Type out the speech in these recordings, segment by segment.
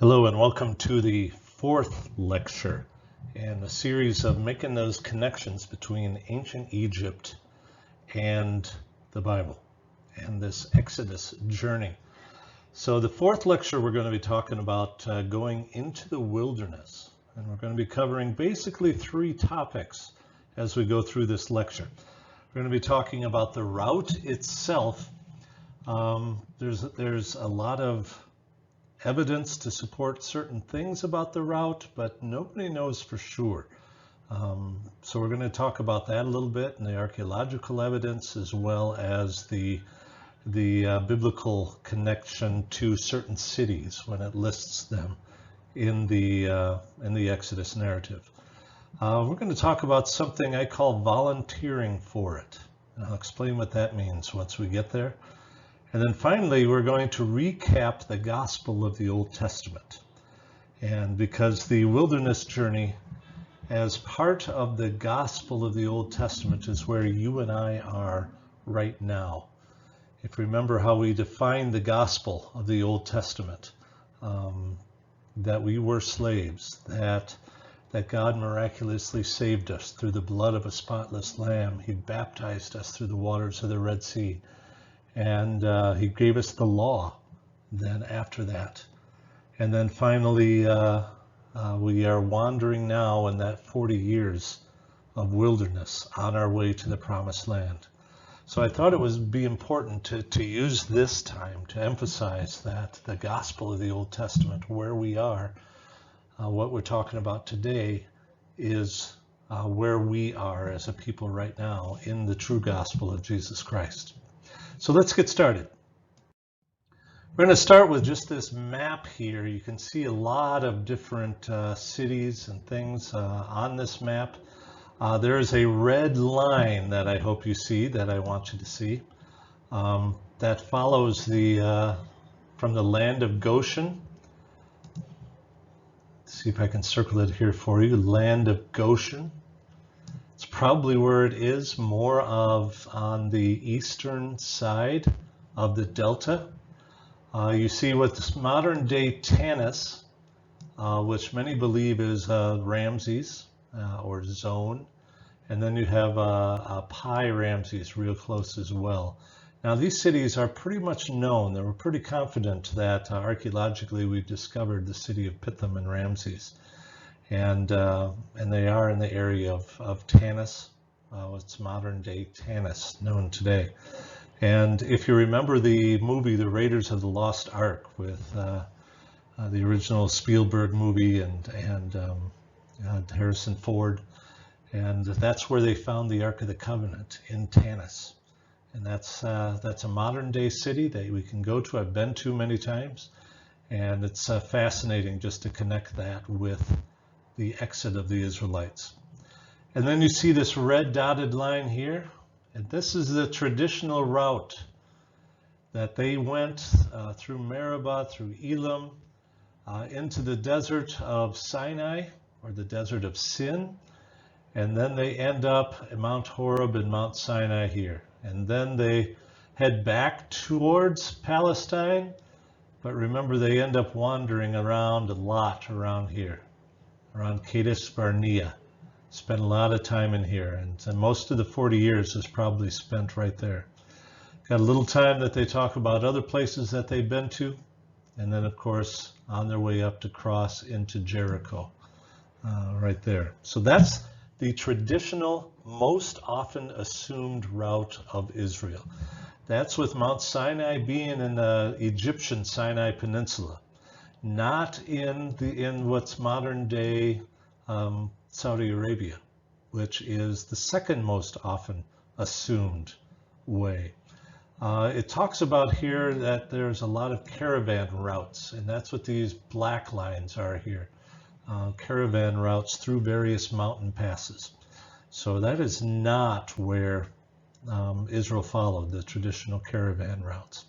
Hello and welcome to the fourth lecture in a series of making those connections between ancient Egypt and the Bible and this Exodus journey. So the fourth lecture we're going to be talking about going into the wilderness, and we're going to be covering basically three topics as we go through this lecture. We're going to be talking about the route itself. There's a lot of evidence to support certain things about the route, but nobody knows for sure. So we're going to talk about that a little bit, and the archaeological evidence, as well as the biblical connection to certain cities when it lists them in the Exodus narrative. We're going to talk about something I call volunteering for it, and I'll explain what that means once we get there. And then finally, we're going to recap the gospel of the Old Testament. And because the wilderness journey, as part of the gospel of the Old Testament, is where you and I are right now. If you remember how we define the gospel of the Old Testament, that we were slaves, that God miraculously saved us through the blood of a spotless lamb. He baptized us through the waters of the Red Sea. And he gave us the law then after that. And then finally, we are wandering now in that 40 years of wilderness on our way to the promised land. So I thought it would be important to use this time to emphasize that the gospel of the Old Testament, where we are, what we're talking about today, is where we are as a people right now in the true gospel of Jesus Christ. So let's get started. We're going to start with just this map here. You can see a lot of different cities and things on this map. There is a red line that I hope you see, that I want you to see, that follows from the land of Goshen. Let's see if I can circle it here for you. Land of Goshen. It's probably where it is, more of on the eastern side of the delta. You see what's modern day Tanis, which many believe is Ramses or Zone. And then you have Pi Ramses real close as well. Now these cities are pretty much known. They were pretty confident that archaeologically we've discovered the city of Pithom and Ramses. And they are in the area of Tanis. It's modern day Tanis, known today. And if you remember the movie, The Raiders of the Lost Ark, with the original Spielberg movie and Harrison Ford, and that's where they found the Ark of the Covenant, in Tanis. And that's a modern day city that we can go to. I've been to many times, and it's fascinating just to connect that with the exit of the Israelites. And then you see this red dotted line here, and this is the traditional route that they went through Meribah, through Elam, into the desert of Sinai, or the desert of Sin, and then they end up at Mount Horeb and Mount Sinai here. And then they head back towards Palestine, but remember they end up wandering around a lot around here, around Kadesh Barnea. Spent a lot of time in here, and most of the 40 years is probably spent right there. Got a little time that they talk about other places that they've been to, and then of course on their way up to cross into Jericho, right there. So that's the traditional, most often assumed route of Israel. That's with Mount Sinai being in the Egyptian Sinai Peninsula, not in what's modern day Saudi Arabia, which is the second most often assumed way. It talks about here that there's a lot of caravan routes, and that's what these black lines are here. Caravan routes through various mountain passes. So that is not where Israel followed the traditional caravan routes.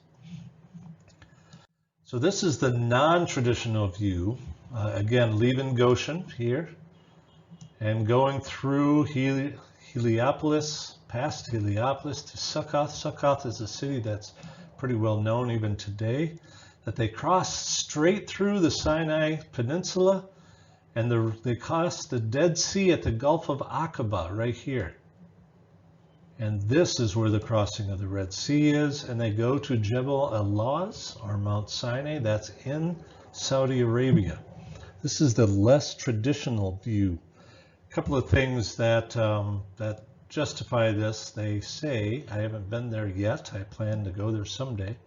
So this is the non-traditional view, again leaving Goshen here and going through Heliopolis, past Heliopolis to Succoth. Succoth is a city that's pretty well known even today. that they crossed straight through the Sinai Peninsula, and they crossed the Dead Sea at the Gulf of Aqaba right here. And this is where the crossing of the Red Sea is, and they go to Jebel al-Lawz, or Mount Sinai. That's in Saudi Arabia. This is the less traditional view. A couple of things that justify this. They say, I haven't been there yet, I plan to go there someday,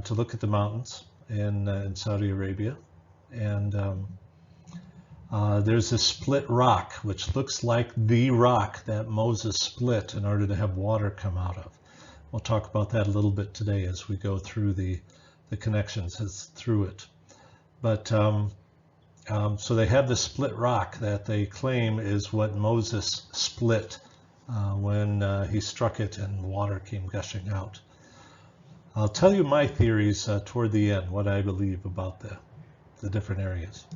to look at the mountains in Saudi Arabia. And there's a split rock, which looks like the rock that Moses split in order to have water come out of. We'll talk about that a little bit today as we go through the connections through it. But so they have the split rock that they claim is what Moses split when he struck it and water came gushing out. I'll tell you my theories toward the end, what I believe about the different areas.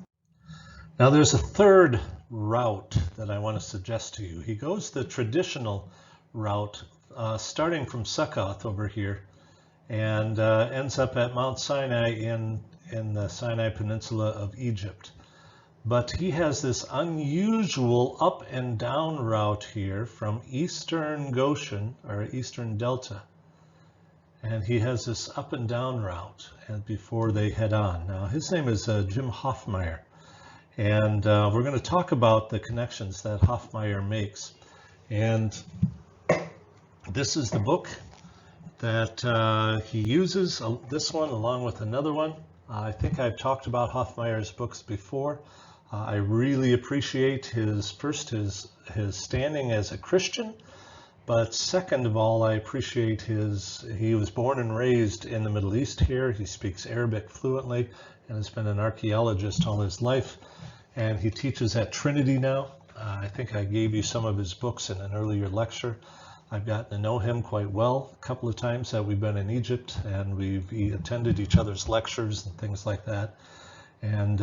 Now there's a third route that I want to suggest to you. He goes the traditional route, starting from Succoth over here, and ends up at Mount Sinai in the Sinai Peninsula of Egypt. But he has this unusual up and down route here from eastern Goshen, or eastern Delta. And he has this up and down route before they head on. Now his name is Jim Hoffmeyer. And we're going to talk about the connections that Hoffmeyer makes. And this is the book that he uses, this one along with another one. I think I've talked about Hoffmeyer's books before. I really appreciate his standing as a Christian, but second of all, I appreciate he was born and raised in the Middle East here. He speaks Arabic fluently and has been an archaeologist all his life. And he teaches at Trinity now. I think I gave you some of his books in an earlier lecture. I've gotten to know him quite well a couple of times that we've been in Egypt, and we've attended each other's lectures and things like that. And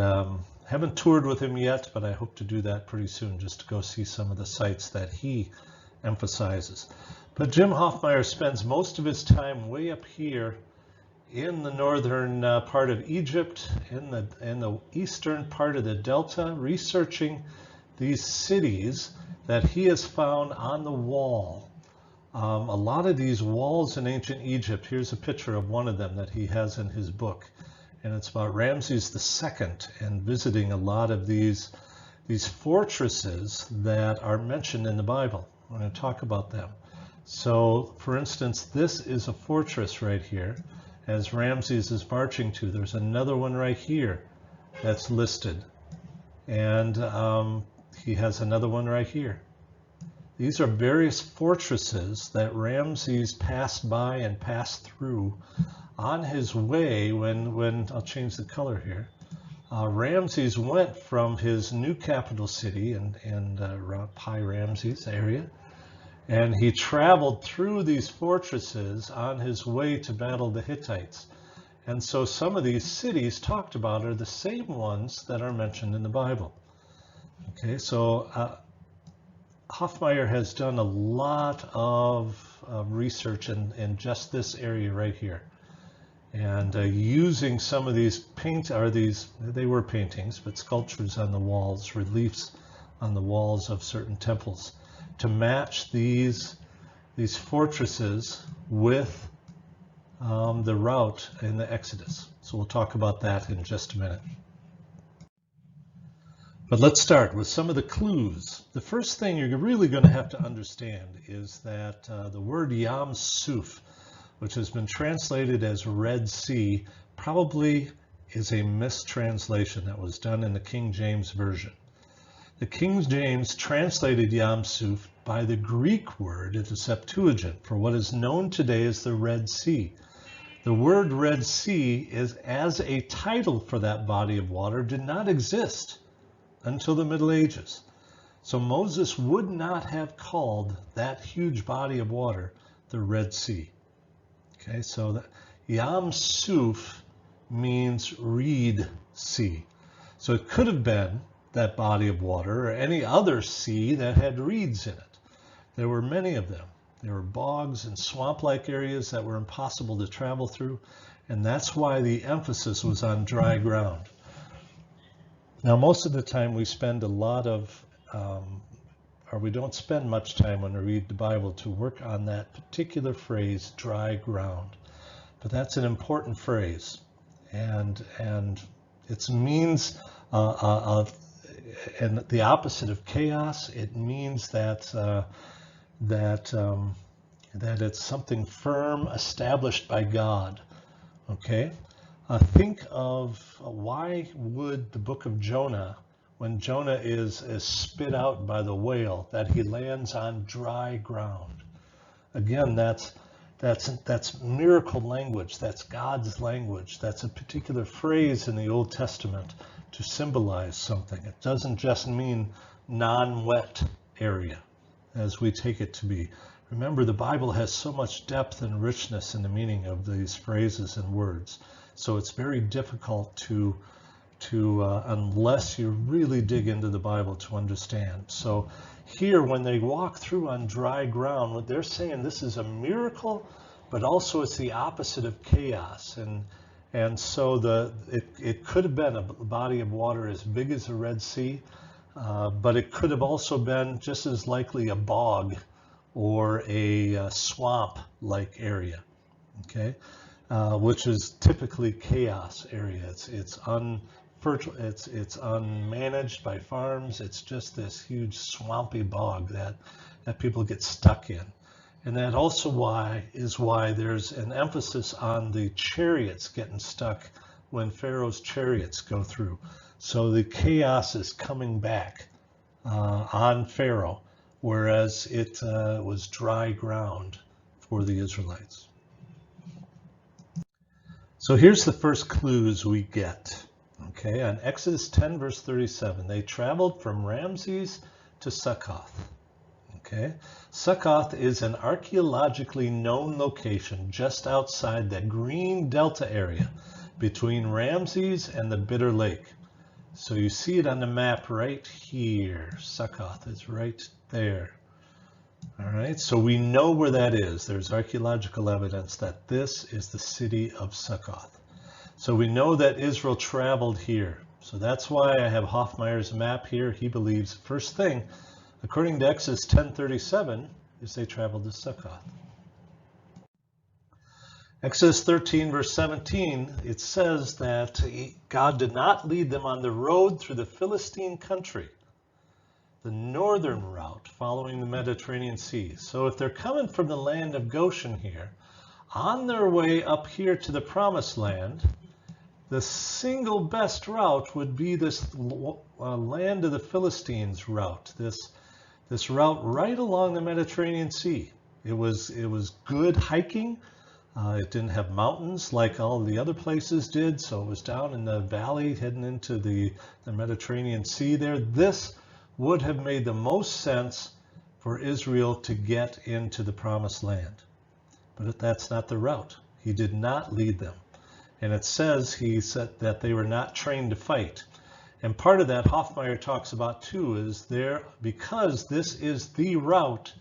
haven't toured with him yet, but I hope to do that pretty soon, just to go see some of the sites that he emphasizes. But Jim Hoffmeyer spends most of his time way up here in the northern part of Egypt, in the eastern part of the Delta, researching these cities that he has found on the wall. A lot of these walls in ancient Egypt, here's a picture of one of them that he has in his book, and it's about Ramses II and visiting a lot of these fortresses that are mentioned in the Bible. I'm going to talk about them. So, for instance, this is a fortress right here, as Ramses is marching to. There's another one right here that's listed. And he has another one right here. These are various fortresses that Ramses passed by and passed through on his way when I'll change the color here. Ramses went from his new capital city in around Pi Ramses area, and he traveled through these fortresses on his way to battle the Hittites. And so some of these cities talked about are the same ones that are mentioned in the Bible. Okay, so Hoffmeyer has done a lot of research in just this area right here. And using some of these they were paintings, but sculptures on the walls, reliefs on the walls of certain temples, to match these fortresses with the route in the Exodus. So we'll talk about that in just a minute. But let's start with some of the clues. The first thing you're really going to have to understand is that the word Yam Suf, which has been translated as Red Sea, probably is a mistranslation that was done in the King James Version. The King James translated Yam Suf by the Greek word in the Septuagint for what is known today as the Red Sea. The word Red Sea is as a title for that body of water did not exist until the Middle Ages. So Moses would not have called that huge body of water the Red Sea. Okay, so that Yam Suf means reed sea. So it could have been that body of water or any other sea that had reeds in it. There were many of them. There were bogs and swamp-like areas that were impossible to travel through, And that's why the emphasis was on dry ground. Now, most of the time we spend a lot of, or we don't spend much time when we read the Bible to work on that particular phrase, dry ground. But that's an important phrase. And it means, and the opposite of chaos, it means that it's something firm, established by God. Okay? Think of why would the book of Jonah, when Jonah is spit out by the whale, that he lands on dry ground. Again, that's miracle language. That's God's language. That's a particular phrase in the Old Testament to symbolize something. It doesn't just mean non-wet area, as we take it to be. Remember, the Bible has so much depth and richness in the meaning of these phrases and words. So it's very difficult to unless you really dig into the Bible to understand. So here, when they walk through on dry ground, what they're saying, this is a miracle, but also it's the opposite of chaos. And so it could have been a body of water as big as the Red Sea, but it could have also been just as likely a bog or a swamp-like area, okay, which is typically chaos area. It's unfertile, it's unmanaged by farms. It's just this huge swampy bog that people get stuck in. And that also is why there's an emphasis on the chariots getting stuck when Pharaoh's chariots go through. So the chaos is coming back on Pharaoh, whereas it was dry ground for the Israelites. So here's the first clues we get. Okay, on Exodus 10, verse 37, they traveled from Ramses to Succoth. Okay, Succoth is an archaeologically known location just outside the green delta area between Ramses and the Bitter Lake. So you see it on the map right here. Succoth is right there. All right, so we know where that is. There's archaeological evidence that this is the city of Succoth. So we know that Israel traveled here. So that's why I have Hoffmeyer's map here. He believes first thing, according to Exodus 10:37, is they traveled to Succoth. Exodus 13, verse 17, it says that God did not lead them on the road through the Philistine country, the northern route following the Mediterranean Sea. So if they're coming from the land of Goshen here, on their way up here to the Promised Land, the single best route would be this land of the Philistines route, this route right along the Mediterranean Sea. It was good hiking. It didn't have mountains like all the other places did, so it was down in the valley heading into the Mediterranean Sea there. This would have made the most sense for Israel to get into the Promised Land. But that's not the route. He did not lead them. And it says, he said that they were not trained to fight. And part of that Hoffmeyer talks about too is because this is the route,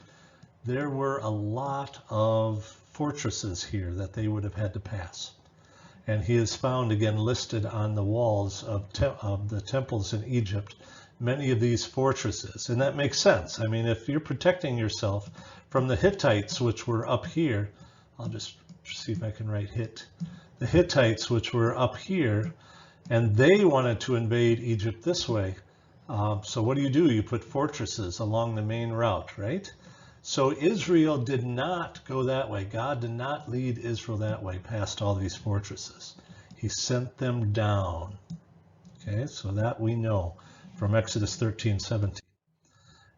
there were a lot of fortresses here that they would have had to pass. And he is found again listed on the walls of the temples in Egypt, many of these fortresses. And that makes sense. I mean, if you're protecting yourself from the Hittites, which were up here, I'll just see if I can write Hit. The Hittites, which were up here, and they wanted to invade Egypt this way. So what do? You put fortresses along the main route, right? So Israel did not go that way. God did not lead Israel that way past all these fortresses. He sent them down. Okay, so that we know from Exodus 13:17.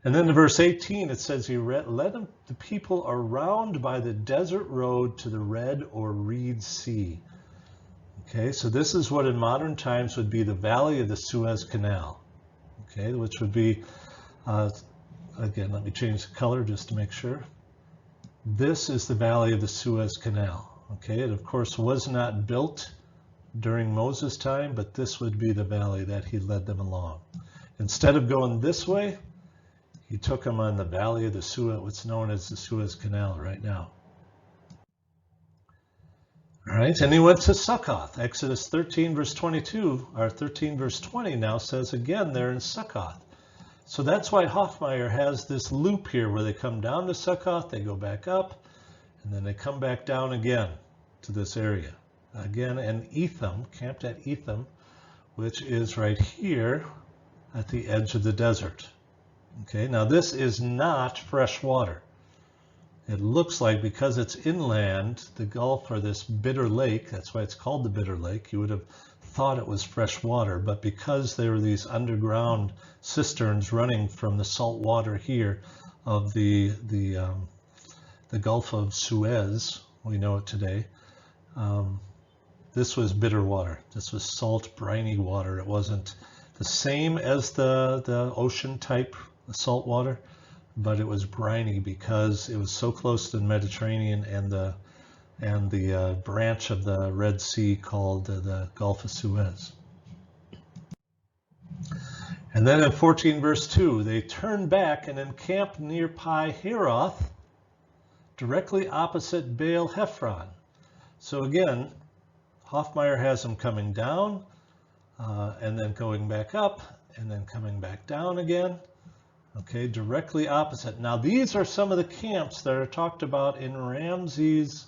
And then in verse 18, it says, he led the people around by the desert road to the Red or Reed Sea. Okay, so this is what in modern times would be the valley of the Suez Canal. Okay, which would be, again, let me change the color just to make sure. This is the valley of the Suez Canal. Okay, it of course was not built during Moses' time, but this would be the valley that he led them along. Instead of going this way, he took them on the valley of the Suez, what's known as the Suez Canal right now. All right, and he went to Succoth. Exodus 13 verse 22, or 13 verse 20 now says again they're in Succoth. So that's why Hoffmeyer has this loop here where they come down to Succoth, they go back up, and then they come back down again to this area. Again, and Etham, camped at Etham, which is right here at the edge of the desert. Okay, now this is not fresh water. It looks like because it's inland, the Gulf, or this bitter lake, that's why it's called the bitter lake, you would have thought it was fresh water, but because there were these underground cisterns running from the salt water here of the Gulf of Suez, we know it today, this was bitter water. This was salt, briny water. It wasn't the same as the ocean type salt water, but it was briny because it was so close to the Mediterranean and the branch of the Red Sea called the Gulf of Suez. And then in 14 verse 2, they turned back and encamped near Pi Hahiroth, directly opposite Baal Hephron. So again, Hoffmeyer has them coming down and then going back up and then coming back down again. Okay, directly opposite. Now these are some of the camps that are talked about in Ramses'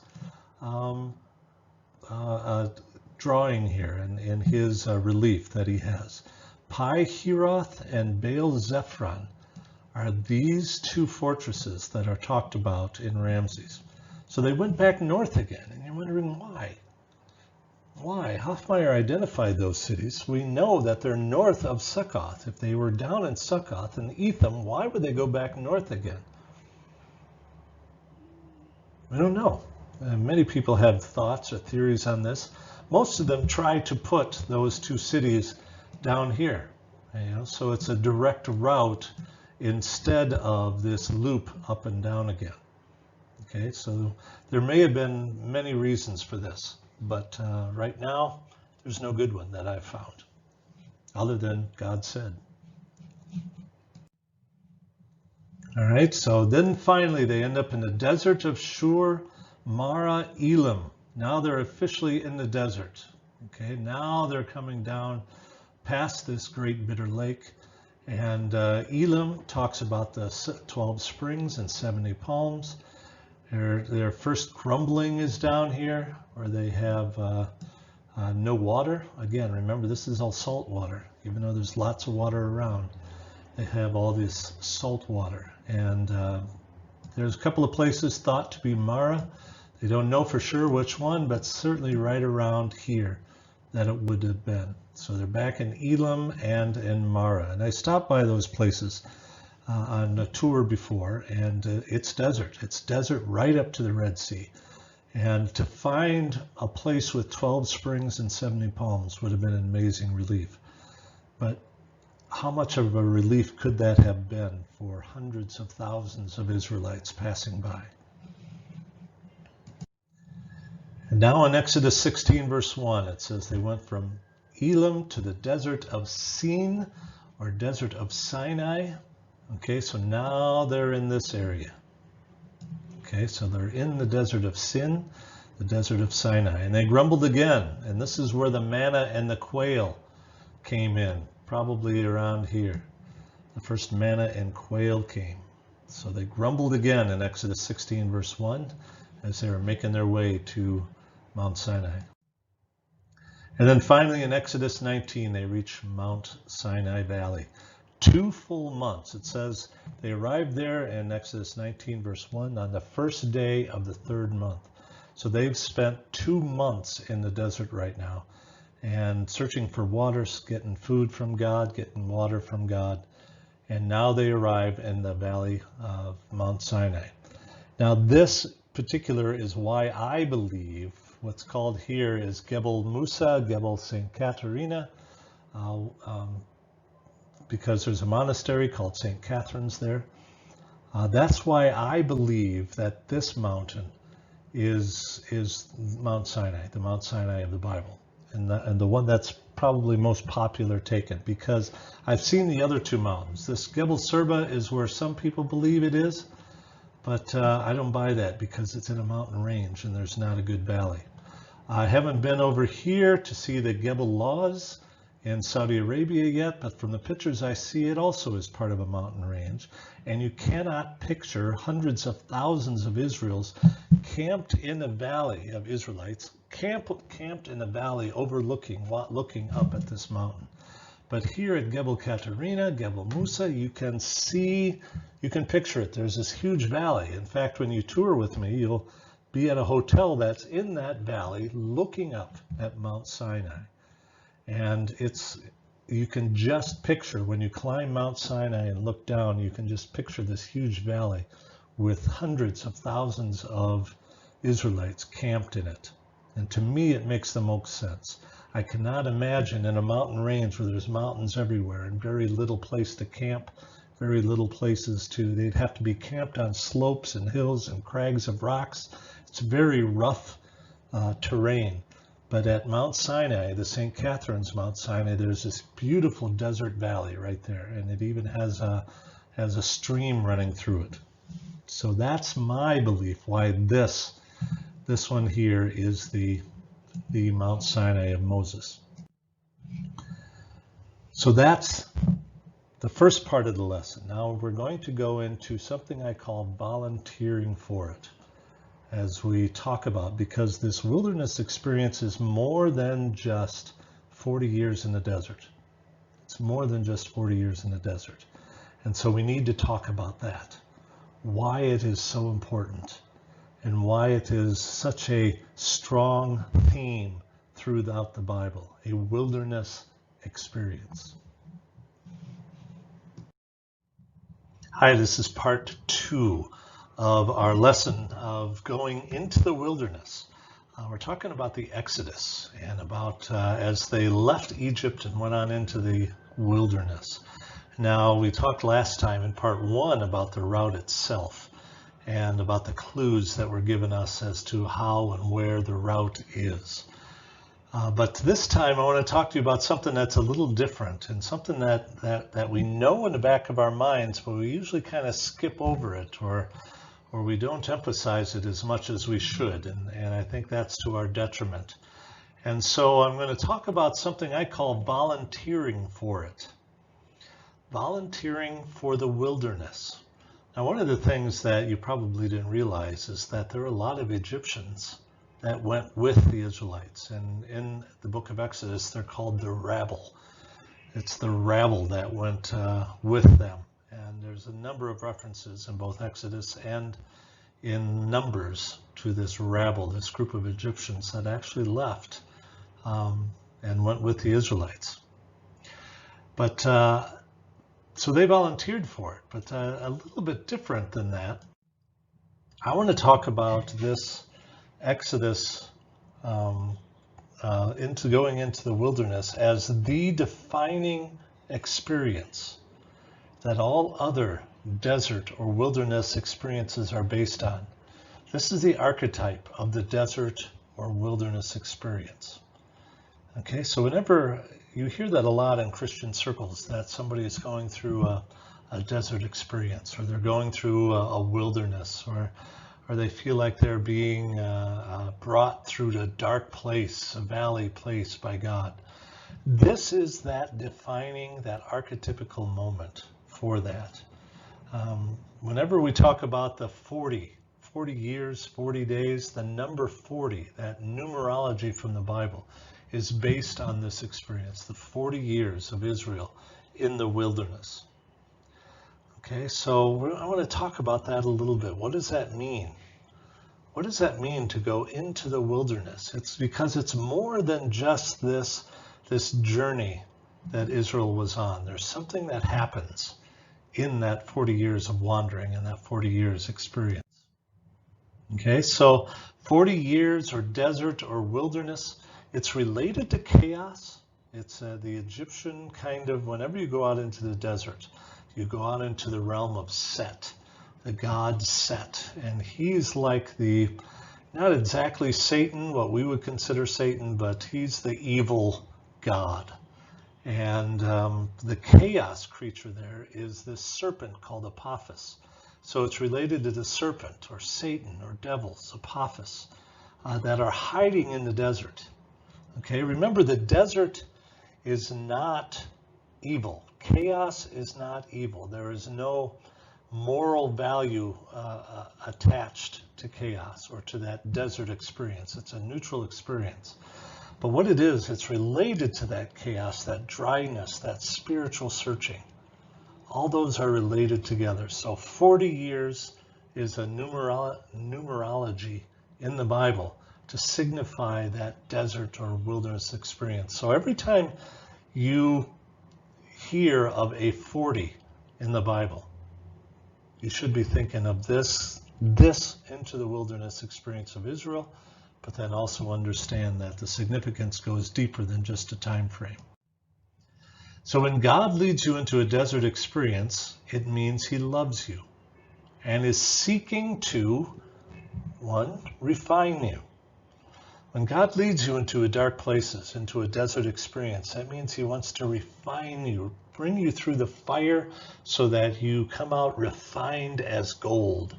drawing here and in his relief that he has. Pi Hahiroth and Baal Zephron are these two fortresses that are talked about in Ramses. So they went back north again, and you're wondering why. Why? Hoffmeyer identified those cities. We know that they're north of Succoth. If they were down in Succoth and Etham, why would they go back north again? We don't know. Many people have thoughts or theories on this. Most of them try to put those two cities down here. So it's a direct route instead of this loop up and down again. Okay, so there may have been many reasons for this. But right now, there's no good one that I've found, other than God said. All right, so then finally they end up in the desert of Shur, Mara, Elam. Now they're officially in the desert. Okay, now they're coming down past this great bitter lake. And Elam talks about the 12 springs and 70 palms. Their first grumbling is down here, where they have no water. Again, remember, this is all salt water. Even though there's lots of water around, they have all this salt water. And there's a couple of places thought to be Mara. They don't know for sure which one, but certainly right around here that it would have been. So they're back in Elam and in Mara. And I stopped by those places on a tour before, and it's desert. It's desert right up to the Red Sea. And to find a place with 12 springs and 70 palms would have been an amazing relief. But how much of a relief could that have been for hundreds of thousands of Israelites passing by? And now in Exodus 16 verse 1, it says they went from Elam to the desert of Sin, or desert of Sinai. Okay, so now they're in this area. Okay, so they're in the desert of Sin, the desert of Sinai. And they grumbled again. And this is where the manna and the quail came in, probably around here. The first manna and quail came. So they grumbled again in Exodus 16 verse 1 as they were making their way to Mount Sinai. And then finally in Exodus 19, they reach Mount Sinai Valley. 2 full months. It says they arrived there in Exodus 19 verse 1 on the first day of the 3rd month. So they've spent 2 months in the desert right now and searching for water, getting food from God, getting water from God. And now they arrive in the valley of Mount Sinai. Now this particular is why I believe what's called here is Gebel Musa, Gebel St. Caterina, because there's a monastery called St. Catherine's there. That's why I believe that this mountain is Mount Sinai, the Mount Sinai of the Bible, and the one that's probably most popular taken, because I've seen the other 2 mountains. This Gebel Serba is where some people believe it is, but I don't buy that because it's in a mountain range and there's not a good valley. I haven't been over here to see the Gebel Lawz in Saudi Arabia yet, but from the pictures I see, it also is part of a mountain range. And you cannot picture hundreds of thousands of Israelites camped in a valley of Israelites, camped in a valley looking up at this mountain. But here at Gebel Katerina, Gebel Musa, you can picture it. There's this huge valley. In fact, when you tour with me, you'll be at a hotel that's in that valley looking up at Mount Sinai. And you can just picture, when you climb Mount Sinai and look down, you can just picture this huge valley with hundreds of thousands of Israelites camped in it. And to me, it makes the most sense. I cannot imagine in a mountain range where there's mountains everywhere and very little place to camp, very little places they'd have to be camped on slopes and hills and crags of rocks. It's very rough terrain. But at Mount Sinai, the St. Catherine's Mount Sinai, there's this beautiful desert valley right there, and it even has a stream running through it. So that's my belief why this one here is the Mount Sinai of Moses. So that's the first part of the lesson. Now we're going to go into something I call volunteering for it, as we talk about, because this wilderness experience is more than just 40 years in the desert. It's more than just 40 years in the desert. And so we need to talk about that, why it is so important, and why it is such a strong theme throughout the Bible, a wilderness experience. Hi, this is part 2 of our lesson of going into the wilderness. We're talking about the Exodus and about as they left Egypt and went on into the wilderness. Now, we talked last time in part 1 about the route itself and about the clues that were given us as to how and where the route is. But this time I want to talk to you about something that's a little different and something that we know in the back of our minds, but we usually kind of skip over it or we don't emphasize it as much as we should, and I think that's to our detriment. And so I'm going to talk about something I call volunteering for it. Volunteering for the wilderness. Now, one of the things that you probably didn't realize is that there are a lot of Egyptians that went with the Israelites, and in the book of Exodus they're called the rabble. It's the rabble that went with them. And there's a number of references in both Exodus and in Numbers to this rabble, this group of Egyptians that actually left and went with the Israelites. But so they volunteered for it, but a little bit different than that. I want to talk about this Exodus into going into the wilderness as the defining experience that all other desert or wilderness experiences are based on. This is the archetype of the desert or wilderness experience. Okay, so whenever you hear that a lot in Christian circles, that somebody is going through a desert experience, or they're going through a wilderness, or they feel like they're being brought through a dark place, a valley place by God. This is that defining, that archetypical moment for that. Whenever we talk about the 40 years, 40 days, the number 40, that numerology from the Bible, is based on this experience, the 40 years of Israel in the wilderness. Okay, so I want to talk about that a little bit. What does that mean? What does that mean to go into the wilderness? It's because it's more than just this journey that Israel was on. There's something that happens in that 40 years of wandering and that 40 years experience. Okay, so 40 years or desert or wilderness, it's related to chaos. It's the Egyptian kind of, whenever you go out into the desert, you go out into the realm of Set, the god Set. And he's like not exactly Satan, what we would consider Satan, but he's the evil god. And the chaos creature there is this serpent called Apophis. So it's related to the serpent or Satan or devils, Apophis. that are hiding in the desert. Okay, remember the desert is not evil. Chaos is not evil. There is no moral value attached to chaos or to that desert experience. It's a neutral experience. But what it is, it's related to that chaos, that dryness, that spiritual searching. All those are related together. So 40 years is a numerology in the Bible to signify that desert or wilderness experience. So every time you hear of a 40 in the Bible, you should be thinking of this into the wilderness experience of Israel, but then also understand that the significance goes deeper than just a time frame. So when God leads you into a desert experience, it means he loves you and is seeking to, one, refine you. When God leads you into dark places, into a desert experience, that means he wants to refine you, bring you through the fire so that you come out refined as gold.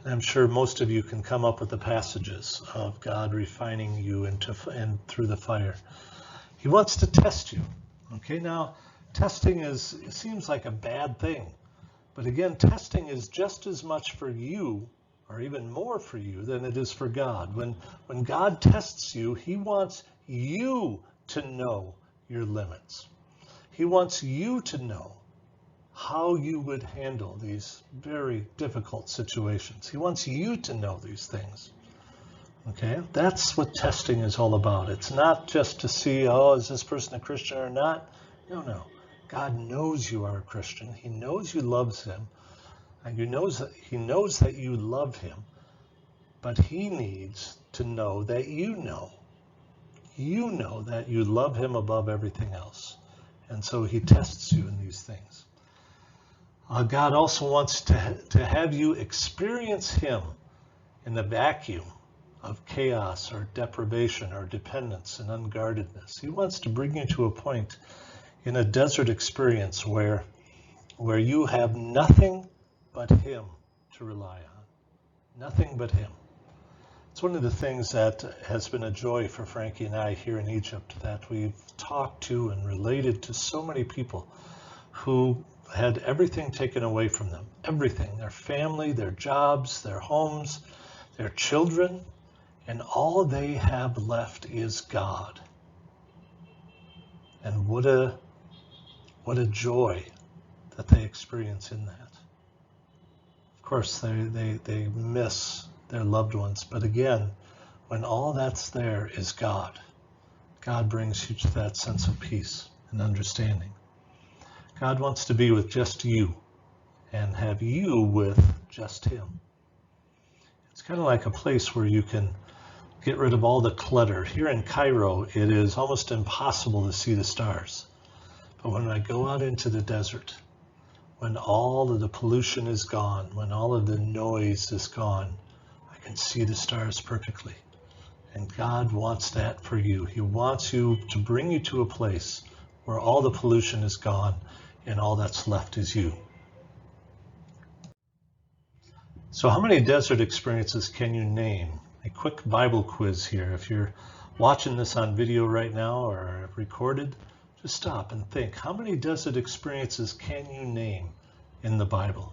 And I'm sure most of you can come up with the passages of God refining you and through the fire. He wants to test you. Okay, now testing seems like a bad thing. But again, testing is just as much for you, or even more for you, than it is for God. When God tests you, he wants you to know your limits. He wants you to know how you would handle these very difficult situations. He wants you to know these things. Okay, that's what testing is all about. It's not just to see, oh, is this person a Christian or not? No. God knows you are a Christian. He knows you love him. And he knows that you love him. But he needs to know that you know that you love him above everything else. And so he tests you in these things. God also wants to have you experience him in the vacuum of chaos or deprivation or dependence and unguardedness. He wants to bring you to a point in a desert experience where you have nothing but him to rely on. Nothing but him. It's one of the things that has been a joy for Frankie and I here in Egypt, that we've talked to and related to so many people who had everything taken away from them. Everything. Their family, their jobs, their homes, their children, and all they have left is God. And what a joy that they experience in that. Of course, they miss their loved ones, but again, when all that's there is God, God brings you to that sense of peace and understanding. God wants to be with just you and have you with just him. It's kind of like a place where you can get rid of all the clutter. Here in Cairo, it is almost impossible to see the stars. But when I go out into the desert, when all of the pollution is gone, when all of the noise is gone, I can see the stars perfectly. And God wants that for you. He wants you to bring you to a place where all the pollution is gone and all that's left is you. So how many desert experiences can you name? A quick Bible quiz here. If you're watching this on video right now or recorded, just stop and think. How many desert experiences can you name in the Bible?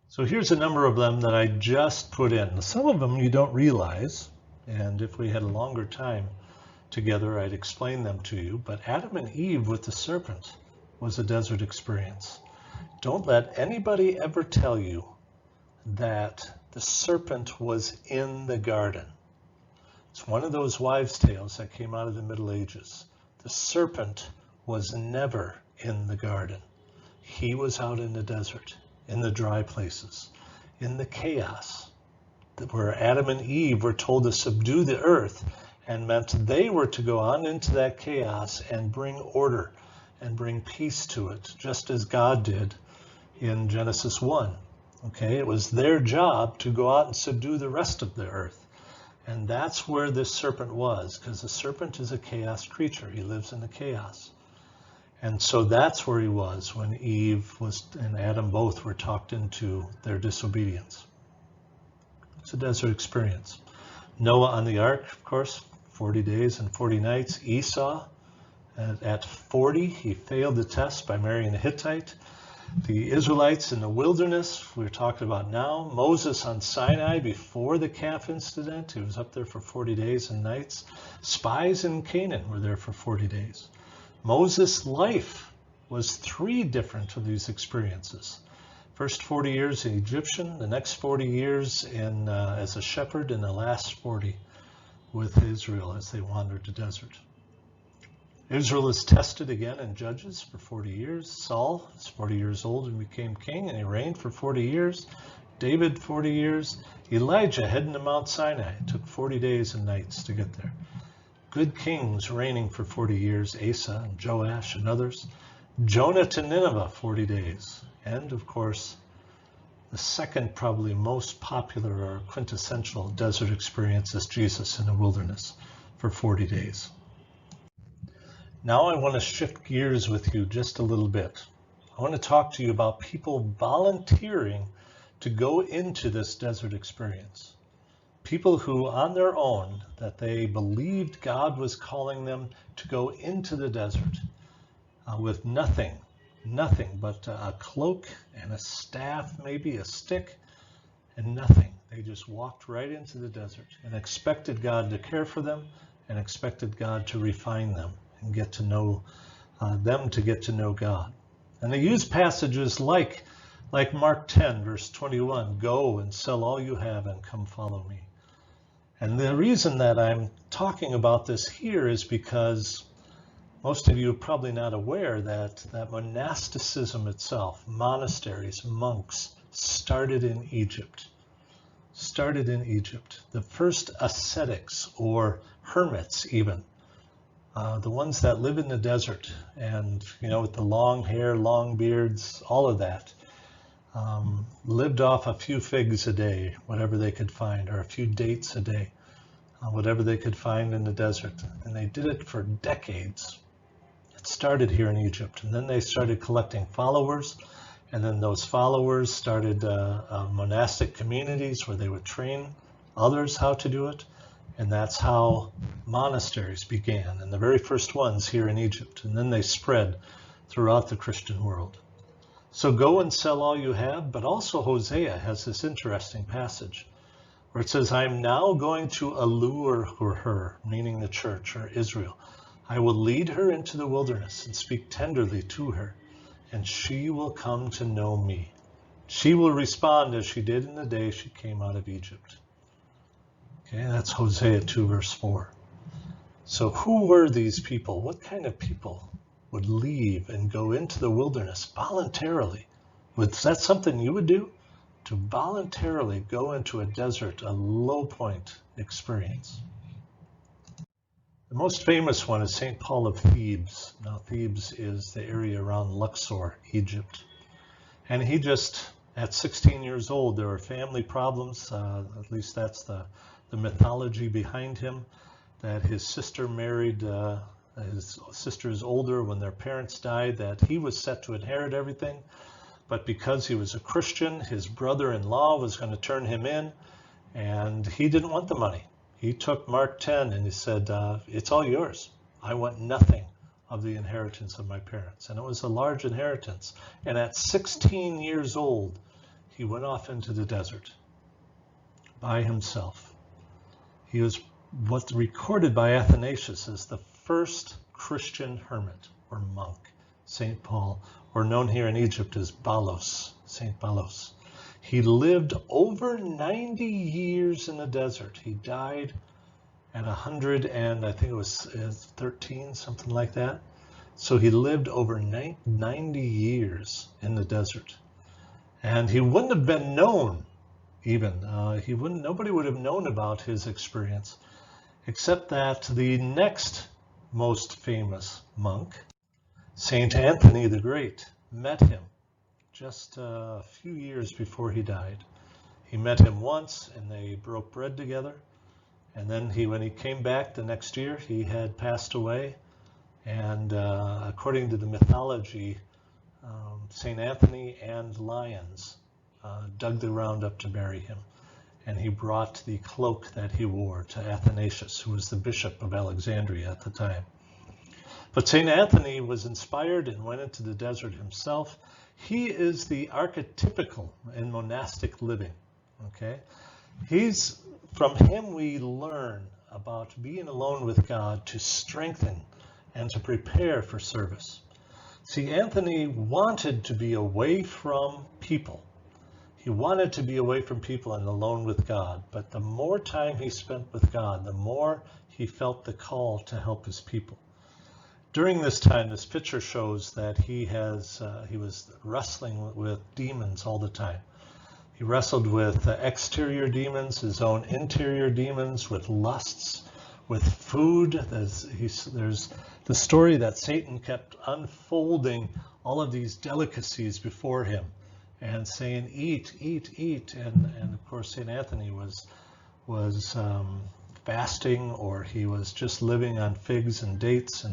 So here's a number of them that I just put in. Some of them you don't realize, and if we had a longer time together, I'd explain them to you. But Adam and Eve with the serpent was a desert experience. Don't let anybody ever tell you that the serpent was in the garden. It's one of those wives' tales that came out of the Middle Ages. The serpent was never in the garden. He was out in the desert, in the dry places, in the chaos, where Adam and Eve were told to subdue the earth, and meant they were to go on into that chaos and bring order and bring peace to it, just as God did in Genesis 1. Okay, it was their job to go out and subdue the rest of the earth. And that's where this serpent was, because the serpent is a chaos creature. He lives in the chaos. And so that's where he was when Eve and Adam both were talked into their disobedience. It's a desert experience. Noah on the ark, of course, 40 days and 40 nights. Esau, at 40, he failed the test by marrying a Hittite. The Israelites in the wilderness, we're talking about now. Moses on Sinai before the calf incident, he was up there for 40 days and nights. Spies in Canaan were there for 40 days. Moses' life was 3 different of these experiences. First 40 years in Egyptian, the next 40 years as a shepherd, and the last 40 with Israel as they wandered the desert. Israel is tested again in Judges for 40 years. Saul is 40 years old and became king, and he reigned for 40 years. David, 40 years. Elijah heading to Mount Sinai. It took 40 days and nights to get there. Good kings reigning for 40 years, Asa and Joash and others. Jonah to Nineveh, 40 days. And, of course, the second probably most popular or quintessential desert experience is Jesus in the wilderness for 40 days. Now I want to shift gears with you just a little bit. I want to talk to you about people volunteering to go into this desert experience. People who on their own, that they believed God was calling them to go into the desert with nothing but a cloak and a staff, maybe a stick, and nothing. They just walked right into the desert and expected God to care for them and expected God to refine them and get to know them, to get to know God. And they use passages like Mark 10, verse 21, "Go and sell all you have and come follow me." And the reason that I'm talking about this here is because most of you are probably not aware that monasticism itself, monasteries, monks, started in Egypt. The first ascetics, or hermits even, the ones that live in the desert and, with the long hair, long beards, all of that, lived off a few figs a day, whatever they could find, or a few dates a day, whatever they could find in the desert. And they did it for decades. It started here in Egypt, and then they started collecting followers, and then those followers started monastic communities where they would train others how to do it. And that's how monasteries began, and the very first ones here in Egypt. And then they spread throughout the Christian world. So go and sell all you have, but also Hosea has this interesting passage where it says, "I'm now going to allure her," meaning the church or Israel. "I will lead her into the wilderness and speak tenderly to her, and she will come to know me. She will respond as she did in the day she came out of Egypt." Okay, that's Hosea 2, verse 4. So who were these people? What kind of people would leave and go into the wilderness voluntarily? Was that something you would do? To voluntarily go into a desert, a low point experience. The most famous one is St. Paul of Thebes. Now, Thebes is the area around Luxor, Egypt. And he just, at 16 years old, there were family problems, at least that's the mythology behind him, that his sister married, his sister is older when their parents died, that he was set to inherit everything. But because he was a Christian, his brother-in-law was going to turn him in, and he didn't want the money. He took Mark 10 and he said, "It's all yours. I want nothing of the inheritance of my parents." And it was a large inheritance. And at 16 years old, he went off into the desert by himself. He was what's recorded by Athanasius as the first Christian hermit or monk, St. Paul, or known here in Egypt as Balos, St. Balos. He lived over 90 years in the desert. He died at 100 and I think it was 13, something like that. So he lived over 90 years in the desert. And he wouldn't have been known even. Nobody would have known about his experience, except that the next most famous monk, Saint Anthony the Great, met him just a few years before he died. He met him once and they broke bread together. And then when he came back the next year, he had passed away. And according to the mythology, Saint Anthony and lions dug the ground up to bury him. and he brought the cloak that he wore to Athanasius, who was the bishop of Alexandria at the time. But St. Anthony was inspired and went into the desert himself. He is the archetypical in monastic living. Okay, from him we learn about being alone with God to strengthen and to prepare for service. See, Anthony wanted to be away from people. He wanted to be away from people and alone with God. But the more time he spent with God, the more he felt the call to help his people. During this time, this picture shows that he was wrestling with demons all the time. He wrestled with exterior demons, his own interior demons, with lusts, with food. There's the story that Satan kept unfolding all of these delicacies before him and saying, eat, eat, eat. And of course, St. Anthony was fasting, or he was just living on figs and dates,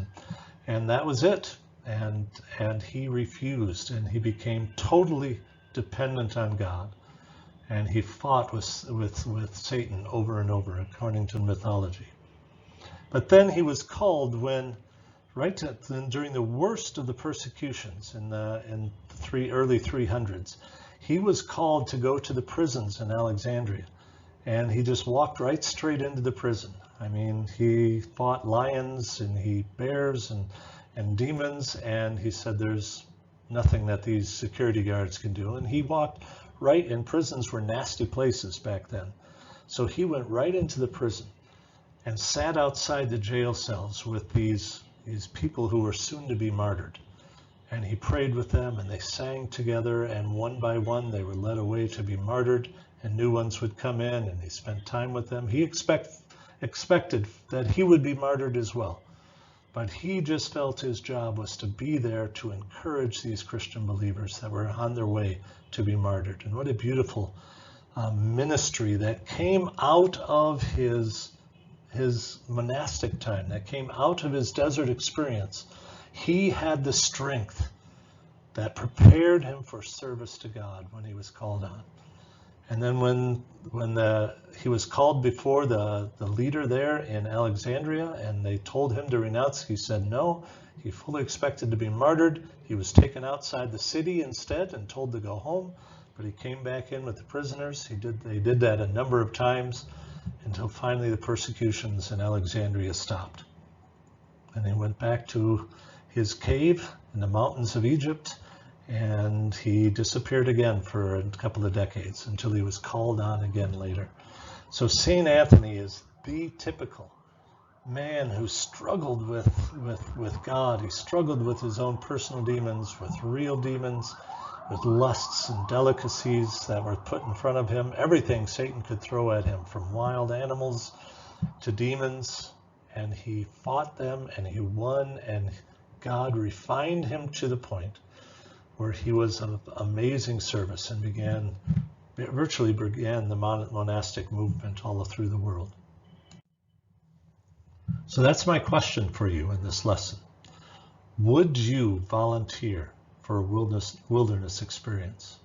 and that was it. And he refused, and he became totally dependent on God. And he fought with Satan over and over, according to mythology. But then he was called during the worst of the persecutions in the early 300s, he was called to go to the prisons in Alexandria. And he just walked right straight into the prison. I mean, he fought lions and bears and demons, and he said there's nothing that these security guards can do. And he walked right in. Prisons were nasty places back then. So he went right into the prison and sat outside the jail cells with these people who were soon to be martyred. And he prayed with them, and they sang together, and one by one they were led away to be martyred, and new ones would come in, and he spent time with them. He expected that he would be martyred as well. But he just felt his job was to be there to encourage these Christian believers that were on their way to be martyred. And what a beautiful ministry that came out of his monastic time, that came out of his desert experience. He had the strength that prepared him for service to God when he was called on. And then when he was called before the leader there in Alexandria, and they told him to renounce, he said no. He fully expected to be martyred. He was taken outside the city instead and told to go home, but he came back in with the prisoners. They did that a number of times until finally the persecutions in Alexandria stopped. And he went back to his cave in the mountains of Egypt, and he disappeared again for a couple of decades until he was called on again later. So St. Anthony is the typical man who struggled with God. He struggled with his own personal demons, with real demons, with lusts and delicacies that were put in front of him, everything Satan could throw at him, from wild animals to demons, and he fought them and he won, and God refined him to the point where he was of amazing service and virtually began the monastic movement all through the world. So that's my question for you in this lesson. Would you volunteer for a wilderness experience?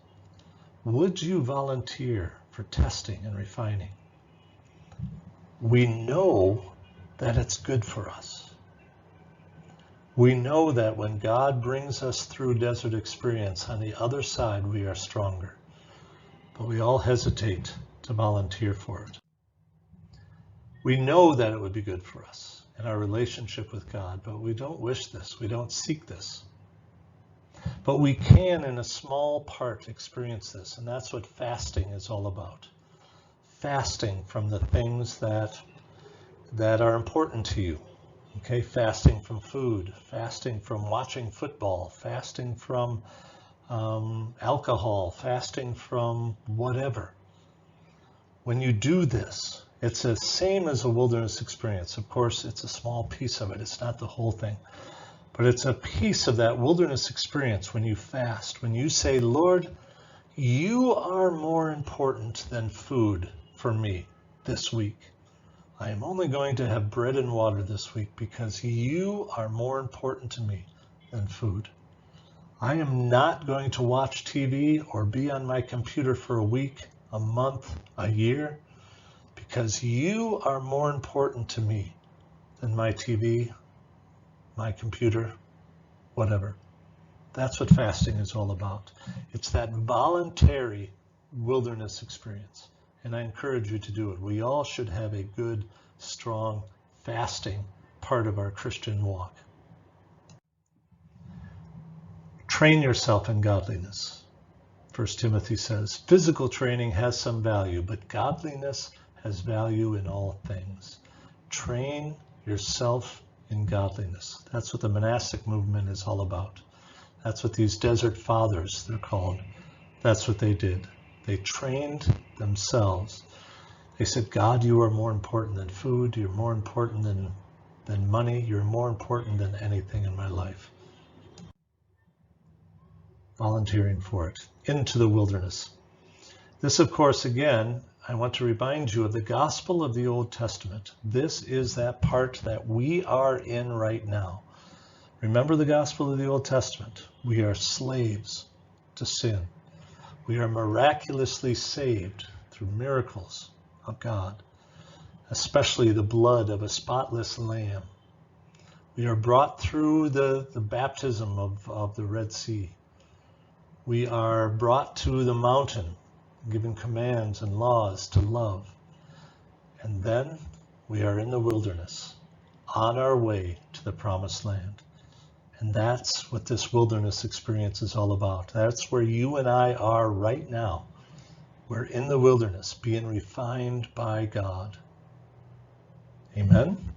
Would you volunteer for testing and refining? We know that it's good for us. We know that when God brings us through desert experience, on the other side we are stronger. But we all hesitate to volunteer for it. We know that it would be good for us in our relationship with God, but we don't wish this. We don't seek this. But we can, in a small part, experience this, and that's what fasting is all about. Fasting from the things that are important to you. Okay, fasting from food, fasting from watching football, fasting from alcohol, fasting from whatever. When you do this, it's the same as a wilderness experience. Of course, it's a small piece of it. It's not the whole thing. But it's a piece of that wilderness experience when you fast, when you say, Lord, you are more important than food for me this week. I am only going to have bread and water this week because you are more important to me than food. I am not going to watch TV or be on my computer for a week a month, a year, because you are more important to me than my TV, my computer, whatever. That's what fasting is all about. It's that voluntary wilderness experience. And I encourage you to do it. We all should have a good, strong fasting part of our Christian walk. Train yourself in godliness. 1 Timothy says, physical training has some value, but godliness has value in all things. Train yourself in godliness. That's what the monastic movement is all about. That's what these desert fathers, they're called, that's what they did. They trained themselves. They said, God, you are more important than food. You're more important than money. You're more important than anything in my life. Volunteering for it, into the wilderness. This, of course, again, I want to remind you of the gospel of the Old Testament. This is that part that we are in right now. Remember the gospel of the Old Testament. We are slaves to sin. We are miraculously saved through miracles of God, especially the blood of a spotless lamb. We are brought through the baptism of the Red Sea. We are brought to the mountain, given commands and laws to love. And then we are in the wilderness, on our way to the promised land. And that's what this wilderness experience is all about. That's where you and I are right now. We're in the wilderness, being refined by God. Amen.